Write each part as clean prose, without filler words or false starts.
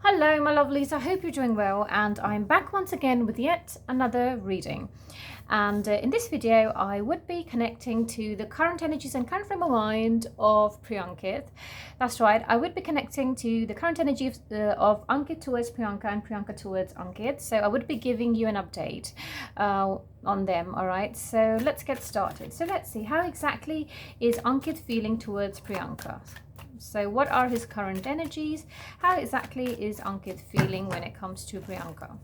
Hello, my lovelies. I hope you're doing well, and I'm back once again with yet another reading. And in this video, I would be connecting to the current energies and current frame of mind of Priyankit. That's right, I would be connecting to the current energy of Ankit towards Priyanka and Priyanka towards Ankit. So I would be giving you an update on them. All right, so let's get started. So let's see, how exactly is Ankit feeling towards Priyanka? So what are his current energies? How exactly is Ankit feeling when it comes to Priyanka?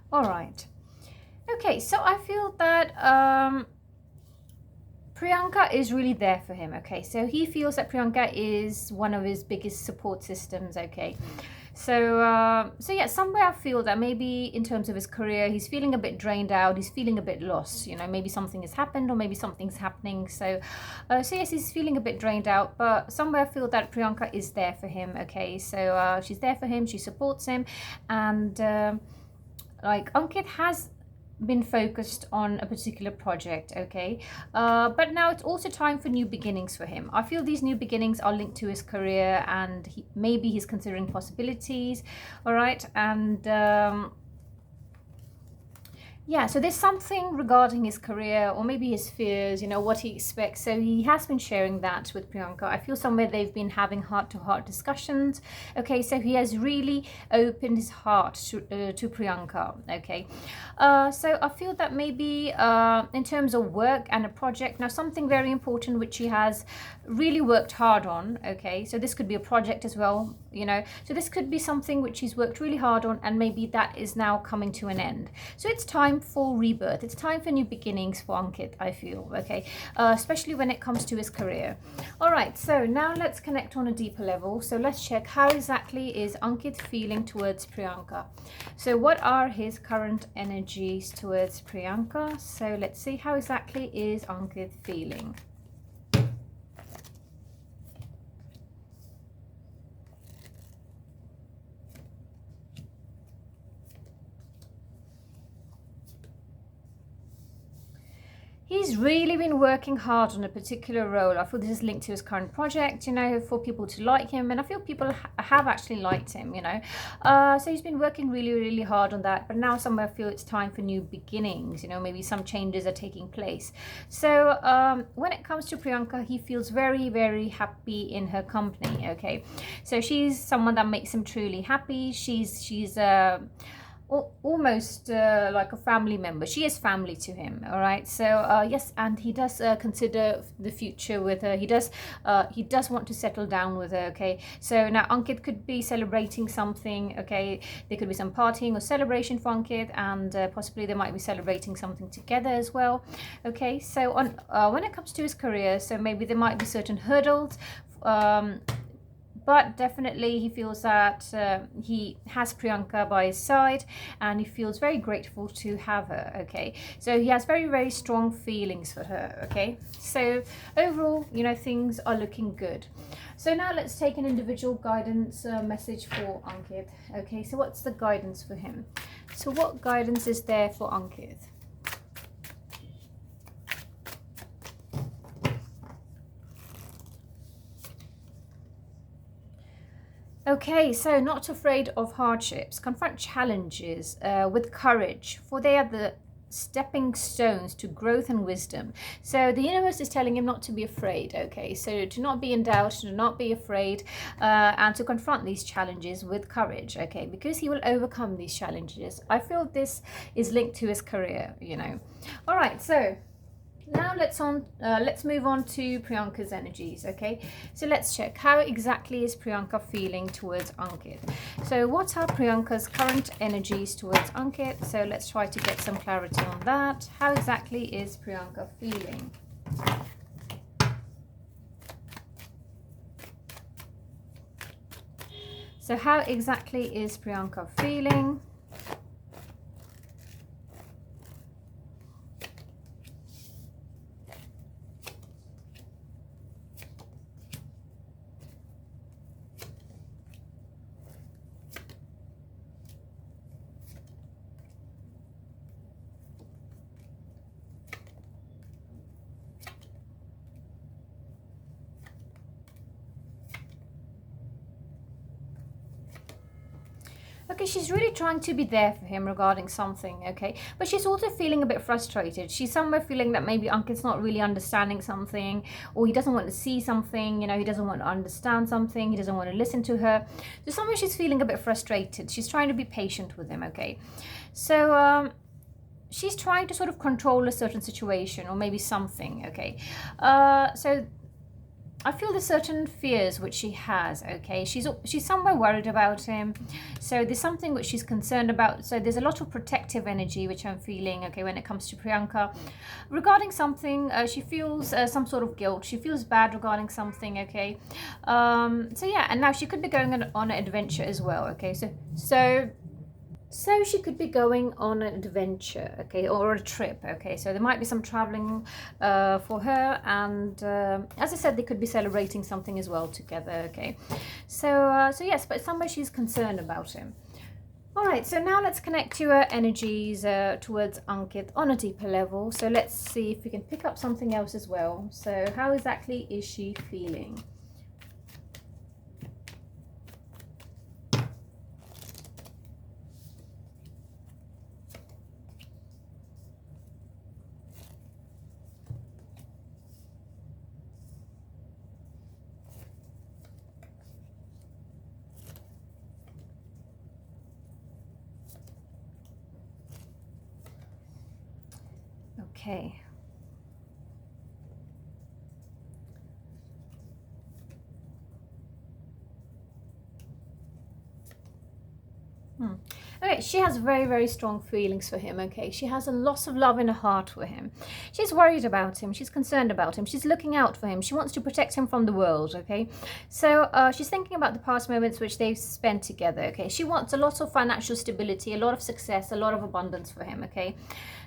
All right. Okay, so I feel that Priyanka is really there for him. Okay, so he feels that Priyanka is one of his biggest support systems. Okay, so yeah, somewhere I feel that maybe in terms of his career, he's feeling a bit drained out. He's feeling a bit lost. You know, maybe something has happened, or maybe something's happening. So yes, he's feeling a bit drained out. But somewhere I feel that Priyanka is there for him. Okay, so she's there for him. She supports him, and like Ankit has been focused on a particular project. Okay, but now it's also time for new beginnings for him. I feel these new beginnings are linked to his career, and maybe he's considering possibilities. All right, and yeah, so there's something regarding his career or maybe his fears, you know, what he expects. So he has been sharing that with Priyanka. I feel somewhere they've been having heart-to-heart discussions. Okay, so he has really opened his heart to Priyanka. Okay, so I feel that maybe in terms of work and a project, now something very important which he has really worked hard on. Okay, so this could be a project as well, you know, so this could be something which he's worked really hard on, and maybe that is now coming to an end. So it's time for rebirth. It's time for new beginnings for Ankit, I feel. Okay, especially when it comes to his career. All right, so now let's connect on a deeper level. So let's check, how exactly is Ankit feeling towards Priyanka? So what are his current energies towards Priyanka? So let's see, how exactly is Ankit feeling? He's really been working hard on a particular role. I feel this is linked to his current project, you know, for people to like him. And I feel people have actually liked him, you know. So he's been working really, really hard on that. But now somewhere I feel it's time for new beginnings, you know, maybe some changes are taking place. So when it comes to Priyanka, he feels very, very happy in her company, okay. So she's someone that makes him truly happy. She's almost like a family member. She is family to him. All right, so yes, and he does consider the future with her. He does want to settle down with her. Okay, so now Ankit could be celebrating something. Okay, there could be some partying or celebration for Ankit, and possibly they might be celebrating something together as well. Okay, so on when it comes to his career, so maybe there might be certain hurdles, but definitely he feels that he has Priyanka by his side, and he feels very grateful to have her. Okay, so he has very, very strong feelings for her. Okay, so overall, you know, things are looking good. So now let's take an individual guidance message for Ankit. Okay, so what's the guidance for him? So what guidance is there for Ankit? Okay, so not afraid of hardships, confront challenges with courage, for they are the stepping stones to growth and wisdom. So the universe is telling him not to be afraid. Okay, so to not be in doubt, to not be afraid, and to confront these challenges with courage. Okay, because he will overcome these challenges. I feel this is linked to his career, you know. All right, so now let's move on to Priyanka's energies. Okay, so let's check, how exactly is Priyanka feeling towards Ankit? So what are Priyanka's current energies towards Ankit? So let's try to get some clarity on that. How exactly is Priyanka feeling? So how exactly is Priyanka feeling? Okay, she's really trying to be there for him regarding something, okay? But she's also feeling a bit frustrated. She's somewhere feeling that maybe Ankit's not really understanding something, or he doesn't want to see something, he doesn't want to understand something, he doesn't want to listen to her. So somewhere she's feeling a bit frustrated. She's trying to be patient with him, okay? So, she's trying to sort of control a certain situation or maybe something, okay? So I feel there's certain fears which she has, okay? She's somewhere worried about him. So there's something which she's concerned about. So there's a lot of protective energy which I'm feeling, okay, when it comes to Priyanka. Regarding something, she feels some sort of guilt. She feels bad regarding something, okay? So yeah, and now she could be going on an adventure as well, okay? So she could be going on an adventure, okay, or a trip, okay. So there might be some traveling for her, and as I said, they could be celebrating something as well together, okay. So yes, but somewhere she's concerned about him. All right, so now let's connect to her energies towards Ankit on a deeper level. So let's see if we can pick up something else as well. So how exactly is she feeling? Okay. Okay, she has very, very strong feelings for him, okay? She has a lot of love in her heart for him. She's worried about him. She's concerned about him. She's looking out for him. She wants to protect him from the world, okay? So she's thinking about the past moments which they've spent together, okay? She wants a lot of financial stability, a lot of success, a lot of abundance for him, okay?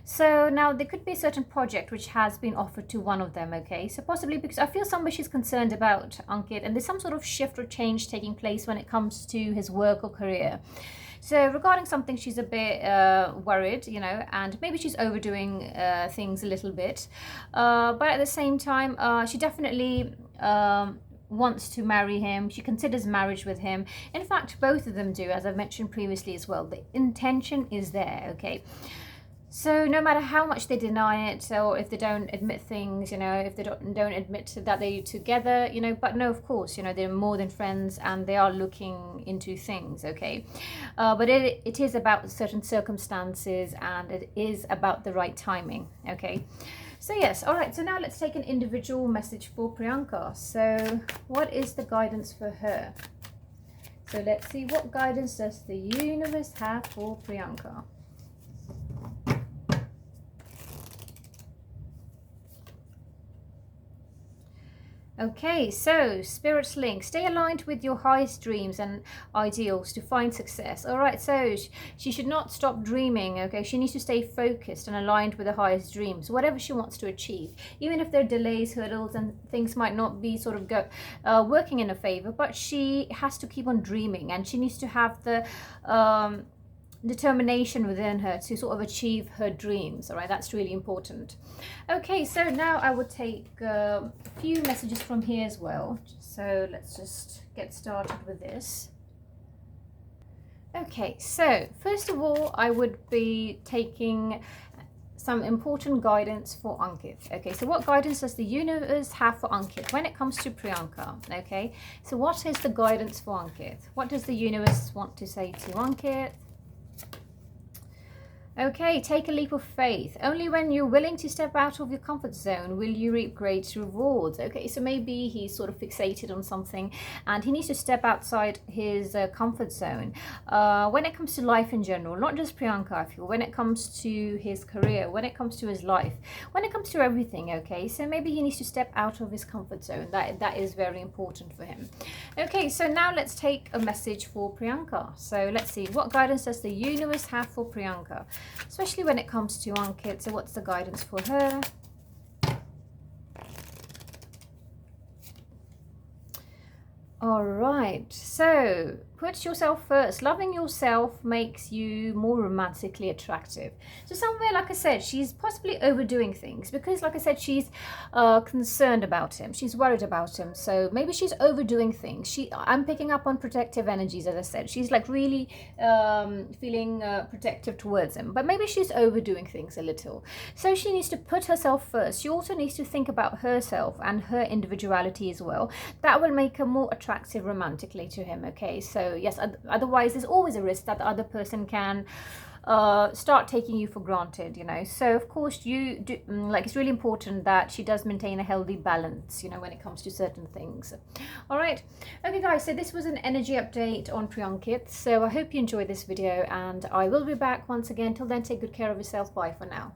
So now there could be a certain project which has been offered to one of them, okay? So possibly because I feel somewhere she's concerned about Ankit, and there's some sort of shift or change taking place when it comes to his work or career. So regarding something, she's a bit worried, and maybe she's overdoing things a little bit. But at the same time, she definitely wants to marry him. She considers marriage with him. In fact, both of them do, as I've mentioned previously as well. The intention is there, okay? So no matter how much they deny it, or if they don't admit things, if they don't admit that they're together, but no, of course, they're more than friends and they are looking into things, okay? But it is about certain circumstances, and it is about the right timing, okay? So yes, all right, so now let's take an individual message for Priyanka. So what is the guidance for her? So let's see, what guidance does the universe have for Priyanka? Okay, so Spirit's link. Stay aligned with your highest dreams and ideals to find success. All right, so she should not stop dreaming, okay? She needs to stay focused and aligned with the highest dreams, whatever she wants to achieve. Even if there are delays, hurdles, and things might not be sort of working in her favor, but she has to keep on dreaming, and she needs to have the determination within her to sort of achieve her dreams. All right, that's really important. Okay, so now I would take a few messages from here as well. So let's just get started with this. Okay, so first of all, I would be taking some important guidance for Ankit. Okay, so what guidance does the universe have for Ankit when it comes to Priyanka? Okay, so what is the guidance for Ankit? What does the universe want to say to Ankit? Okay, take a leap of faith. Only when you're willing to step out of your comfort zone will you reap great rewards. Okay, so maybe he's sort of fixated on something and he needs to step outside his comfort zone. When it comes to life in general, not just Priyanka, I feel, when it comes to his career, when it comes to his life, when it comes to everything, okay, so maybe he needs to step out of his comfort zone. That is very important for him. Okay, so now let's take a message for Priyanka. So let's see, what guidance does the universe have for Priyanka? Especially when it comes to Ankit. So what's the guidance for her? All right, so put yourself first. Loving yourself makes you more romantically attractive. So somewhere, like I said, she's possibly overdoing things because, like I said, she's concerned about him. She's worried about him. So maybe she's overdoing things. I'm picking up on protective energies, as I said. She's like really feeling protective towards him. But maybe she's overdoing things a little. So she needs to put herself first. She also needs to think about herself and her individuality as well. That will make her more attractive romantically to him. Okay, so yes, otherwise there's always a risk that the other person can start taking you for granted, you know. So of course you do, like, it's really important that she does maintain a healthy balance, you know, when it comes to certain things. All right, okay guys, so this was an energy update on Priyanka. So I hope you enjoyed this video, and I will be back once again. Till then, take good care of yourself. Bye for now.